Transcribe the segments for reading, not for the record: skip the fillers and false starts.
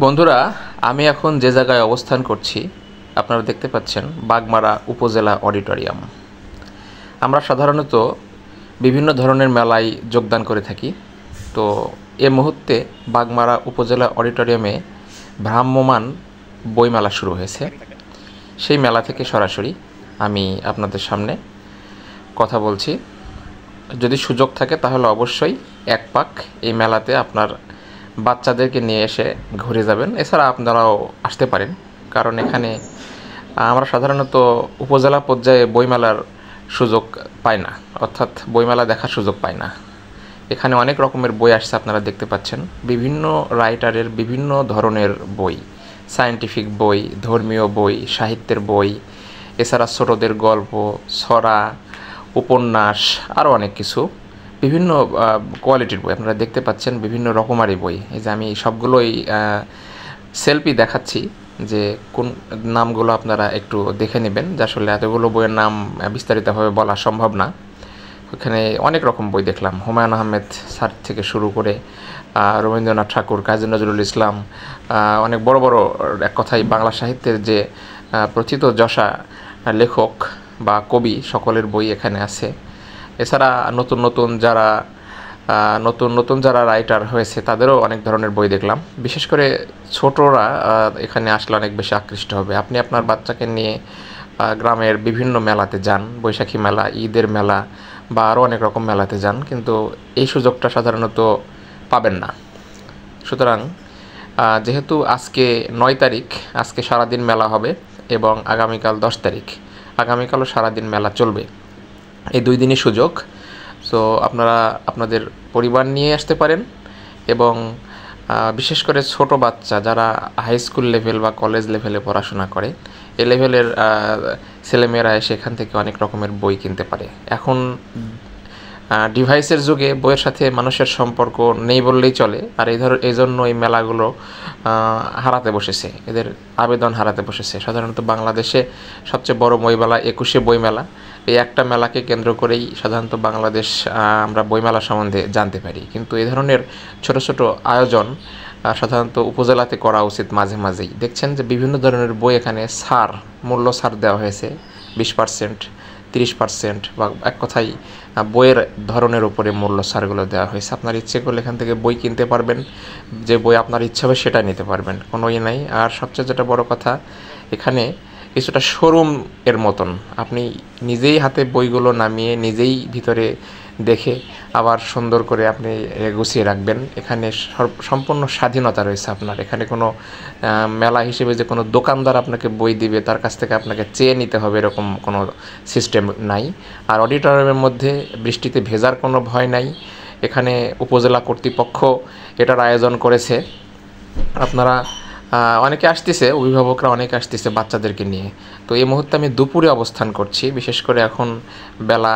বন্ধুরা, আমি এখন যে জায়গায় অবস্থান করছি আপনারা দেখতে পাচ্ছেন বাগমারা উপজেলা অডিটোরিয়াম। আমরা সাধারণত বিভিন্ন ধরনের মেলায় যোগদান করে থাকি। তো এ মুহূর্তে বাগমারা উপজেলা অডিটোরিয়ামে ভ্রাম্যমাণ বইমেলা শুরু হয়েছে। সেই মেলা থেকে সরাসরি আমি আপনাদের সামনে কথা বলছি। যদি সুযোগ থাকে তাহলে অবশ্যই এক পাক এই মেলাতে আপনার বাচ্চাদেরকে নিয়ে এসে ঘুরে যাবেন। এছাড়া আপনারাও আসতে পারেন, কারণ এখানে আমরা সাধারণত উপজেলা পর্যায়ে বইমেলার সুযোগ পাই না, অর্থাৎ বইমেলা দেখার সুযোগ পাই না। এখানে অনেক রকমের বই আসছে, আপনারা দেখতে পাচ্ছেন বিভিন্ন রাইটারের বিভিন্ন ধরনের বই, সায়েন্টিফিক বই, ধর্মীয় বই, সাহিত্যের বই, এছাড়া ছোটদের গল্প, ছড়া, উপন্যাস, আরও অনেক কিছু বিভিন্ন কোয়ালিটির বই আপনারা দেখতে পাচ্ছেন, বিভিন্ন রকমারি বই। এই যে আমি সবগুলোই সেলফি দেখাচ্ছি, যে কোন নামগুলো আপনারা একটু দেখে নেবেন, যে আসলে এতগুলো বইয়ের নাম বিস্তারিতভাবে বলা সম্ভব না। ওখানে অনেক রকম বই দেখলাম, হুমায়ুন আহমেদ স্যার থেকে শুরু করে রবীন্দ্রনাথ ঠাকুর, কাজী নজরুল ইসলাম, অনেক বড় বড় এক কথায় বাংলা সাহিত্যের যে প্রথিত যশা লেখক বা কবি সকলের বই এখানে আছে। এছাড়া নতুন নতুন যারা রাইটার হয়েছে তাদেরও অনেক ধরনের বই দেখলাম। বিশেষ করে ছোটরা এখানে আসলে অনেক বেশি আকৃষ্ট হবে। আপনি আপনার বাচ্চাকে নিয়ে গ্রামের বিভিন্ন মেলাতে যান, বৈশাখী মেলা, ঈদের মেলা বা আরও অনেক রকম মেলাতে যান, কিন্তু এই সুযোগটা সাধারণত পাবেন না। সুতরাং যেহেতু আজকে 9 তারিখ, আজকে সারাদিন মেলা হবে এবং আগামীকাল 10 তারিখ, আগামীকালও সারাদিন মেলা চলবে। এই 2 দিনই সুযোগ। সো আপনারা আপনাদের পরিবার নিয়ে আসতে পারেন এবং বিশেষ করে ছোট বাচ্চা যারা হাই স্কুল লেভেল বা কলেজ লেভেলে পড়াশোনা করে, এ লেভেলের ছেলেমেয়েরা সেখান থেকে অনেক রকমের বই কিনতে পারে। এখন ডিভাইসের যুগে বইয়ের সাথে মানুষের সম্পর্ক নেই বললেই চলে, আর এই জন্য এই মেলাগুলো হারাতে বসেছে, এদের আবেদন হারাতে বসেছে। সাধারণত বাংলাদেশে সবচেয়ে বড় বইমেলা 21শে বইমেলা, এই একটা মেলাকে কেন্দ্র করেই সাধারণত বাংলাদেশ আমরা বইমেলা সম্বন্ধে জানতে পারি। কিন্তু এই ধরনের ছোট ছোট আয়োজন সাধারণত উপজেলাতে করা উচিত মাঝে মাঝেই। দেখছেন যে বিভিন্ন ধরনের বই এখানে মূল্য ছাড় দেওয়া হয়েছে 20%, 30%, বা এক কথায় বইয়ের ধরনের উপরে মূল্য ছাড়গুলো দেওয়া হয়েছে। আপনার ইচ্ছে করলে এখান থেকে বই কিনতে পারবেন, যে বই আপনার ইচ্ছা হবে সেটা নিতে পারবেন, কোনো নাই। আর সবচেয়ে যেটা বড় কথা, এখানে কিছুটা শোরুম এর মতন আপনি নিজেই হাতে বইগুলো নামিয়ে নিজেই ভিতরে দেখে আবার সুন্দর করে আপনি গুছিয়ে রাখবেন। এখানে সম্পূর্ণ স্বাধীনতা রয়েছে আপনার। এখানে কোনো মেলা হিসেবে যে কোনো দোকানদার আপনাকে বই দিবে, তার কাছ থেকে আপনাকে চেয়ে নিতে হবে, এরকম কোনো সিস্টেম নাই। আর অডিটোরিয়ামের মধ্যে বৃষ্টিতে ভেজার কোনো ভয় নাই। এখানে উপজেলা কর্তৃপক্ষ এটার আয়োজন করেছে। আপনারা অনেকে আসতেছে, অভিভাবকরা অনেকে আসতেছে বাচ্চাদেরকে নিয়ে। তো এই মুহূর্তে আমি দুপুরে অবস্থান করছি, বিশেষ করে এখন বেলা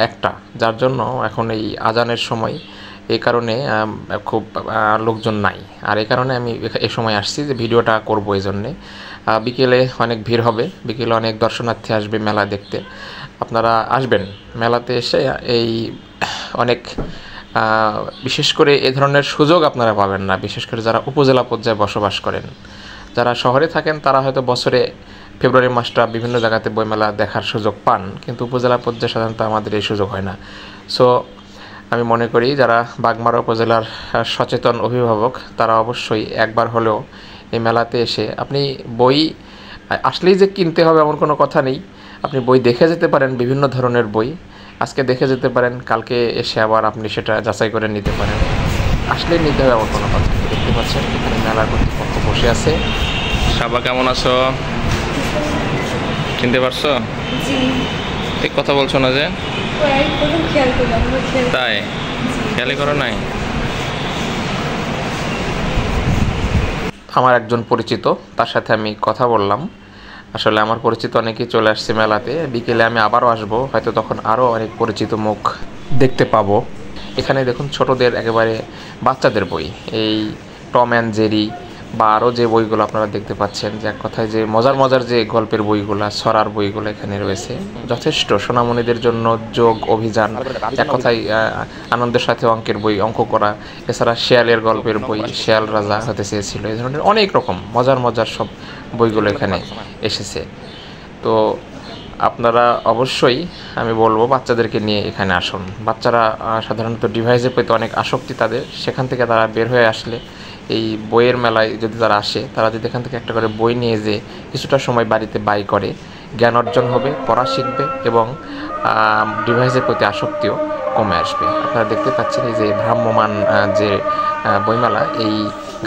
1টা, যার জন্য এখন এই আজানের সময়, এই কারণে খুব লোকজন নাই। আর এই কারণে আমি এই সময় আসছি যে ভিডিওটা করব। এই জন্যে বিকেলে অনেক ভিড় হবে, বিকেলে অনেক দর্শনার্থী আসবে মেলা দেখতে। আপনারা আসবেন, মেলাতে এসে এই অনেক বিশেষ করে এ ধরনের সুযোগ আপনারা পাবেন না, বিশেষ করে যারা উপজেলা পর্যায়ে বসবাস করেন। যারা শহরে থাকেন তারা হয়তো বছরে ফেব্রুয়ারি মাসটা বিভিন্ন জায়গাতে বইমেলা দেখার সুযোগ পান, কিন্তু উপজেলা পর্যায়ে সাধারণত আমাদের এই সুযোগ হয় না। সো আমি মনে করি যারা বাগমারা উপজেলার সচেতন অভিভাবক, তারা অবশ্যই একবার হলেও এই মেলাতে এসে, আপনি বই আসলেই যে কিনতে হবে এমন কোনো কথা নেই, আপনি বই দেখে যেতে পারেন, বিভিন্ন ধরনের বই আজকে দেখে যেতে পারেন, কালকে এসে আবার আপনি সেটা যাচাই করে নিতে পারেন। আসলেই নিতে হবে এমন কোনো কথা। দেখতে পাচ্ছেন এখানে মেলার কর্তৃপক্ষ বসে আছে। সাবা, কেমন আছো? চিনতে পারছো? ঠিক কথা বলছো না যে? তাই খেয়ালই করো নাই? আমার একজন পরিচিত, তার সাথে আমি কথা বললাম। আসলে আমার পরিচিত অনেকেই চলে আসছে মেলাতে। বিকেলে আমি আবারও আসবো, হয়তো তখন আরও অনেক পরিচিত মুখ দেখতে পাবো। এখানে দেখুন ছোটদের, একেবারে বাচ্চাদের বই, এই টম অ্যান্ড জেরি বা আরও যে বইগুলো আপনারা দেখতে পাচ্ছেন, যে এক কথায় যে মজার মজার যে গল্পের বইগুলো, ছড়ার বইগুলো এখানে রয়েছে যথেষ্ট। সোনামণিদের জন্য যোগ অভিযান, এক কথায় আনন্দের সাথে অঙ্কের বই, অঙ্ক করা, এছাড়া শেয়ালের গল্পের বই, শেয়াল রাজা হতে চেয়েছিল, এই ধরনের অনেক রকম মজার মজার সব বইগুলো এখানে এসেছে। তো আপনারা অবশ্যই আমি বলবো বাচ্চাদেরকে নিয়ে এখানে আসুন। বাচ্চারা সাধারণত ডিভাইসের প্রতি অনেক আসক্তি তাদের, সেখান থেকে তারা বের হয়ে আসলে এই বইয়ের মেলায় যদি তারা আসে, তারা যদি এখান থেকে একটা করে বই নিয়ে যে কিছুটা সময় বাড়িতে ব্যয় করে, জ্ঞান অর্জন হবে, পড়া শিখবে এবং ডিভাইসের প্রতি আসক্তিও কমে আসবে। আপনারা দেখতে পাচ্ছেন এই যে ভ্রাম্যমান যে বইমেলা, এই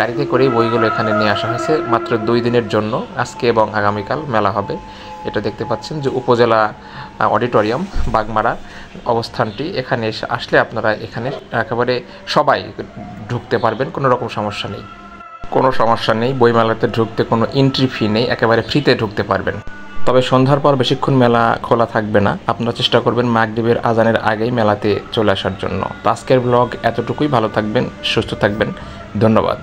গাড়িতে করেই বইগুলো এখানে নিয়ে আসা হয়েছে মাত্র 2 দিনের জন্য। আজকে এবং আগামীকাল মেলা হবে। এটা দেখতে পাচ্ছেন যে উপজেলা অডিটোরিয়াম বাগমারা অবস্থানটি। এখানে আসলে আপনারা এখানে একেবারে সবাই ঢুকতে পারবেন, কোনো রকম সমস্যা নেই। কোনো সমস্যা নেই, বইমেলাতে ঢুকতে কোনো এন্ট্রি ফি নেই, একেবারে ফ্রিতে ঢুকতে পারবেন। তবে সন্ধ্যার পর বেশিক্ষণ মেলা খোলা থাকবে না, আপনারা চেষ্টা করবেন মাগরিবের আজানের আগেই মেলাতে চলে আসার জন্য। তো আজকের ব্লগ এতটুকুই। ভালো থাকবেন, সুস্থ থাকবেন, ধন্যবাদ।